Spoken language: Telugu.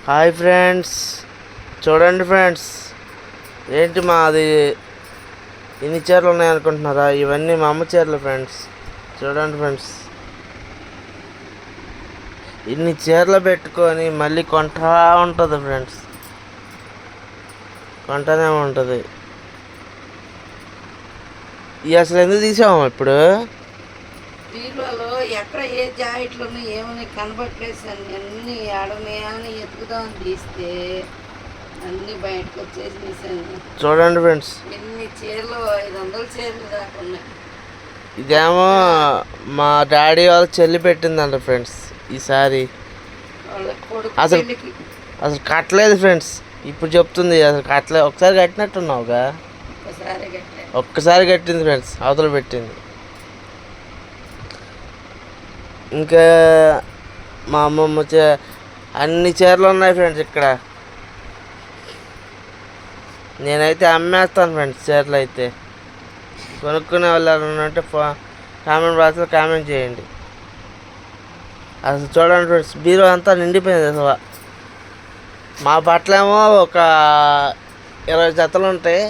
హాయ్ ఫ్రెండ్స్, చూడండి ఫ్రెండ్స్, ఏంటి మాది ఇన్ని చీరలు ఉన్నాయనుకుంటున్నారా? ఇవన్నీ మా అమ్మ చీరలు ఫ్రెండ్స్. చూడండి ఫ్రెండ్స్, ఇన్ని చీరలు పెట్టుకొని మళ్ళీ కొంటా ఉంటుంది ఫ్రెండ్స్, కొంటానే ఉంటుంది. ఇవి అసలు ఎందుకు తీసాము ఇప్పుడు? బీరువాలో ఎక్కడ ఏ జాకెట్లు ఏమని కనబట్టలేదు, అన్నీ ఆడన్నాయా అని ఎతుకుదామని తీస్తే అన్నీ బయటకు వచ్చేసి తీసాను. చూడండి ఫ్రెండ్స్, ఎన్ని చీరలు, 500 చీరలు దాకా ఉన్నాయి. ఇదేమో మా డాడీ వాళ్ళ చెల్లి పెట్టిందంట ఫ్రెండ్స్. ఈసారి అసలు అసలు కట్టలేదు ఫ్రెండ్స్. ఇప్పుడు చెప్తుంది అసలు కట్టలేదు. ఒకసారి కట్టినట్టున్నావుగా? ఒక్కసారి కట్టింది ఫ్రెండ్స్, అవతల పెట్టింది. ఇంకా మా అమ్మమ్మ అన్ని చీరలు ఉన్నాయి ఫ్రెండ్స్ ఇక్కడ. నేనైతే అమ్మేస్తాను ఫ్రెండ్స్ చీరలు. అయితే కొనుక్కునే వాళ్ళు అంటే కామెంట్ బాక్స్లో కామెంట్ చేయండి. అసలు చూడండి ఫ్రెండ్స్, బీరో అంతా నిండిపోయింది అసలు. మా బట్టలేమో ఒక 20 జతలు ఉంటాయి.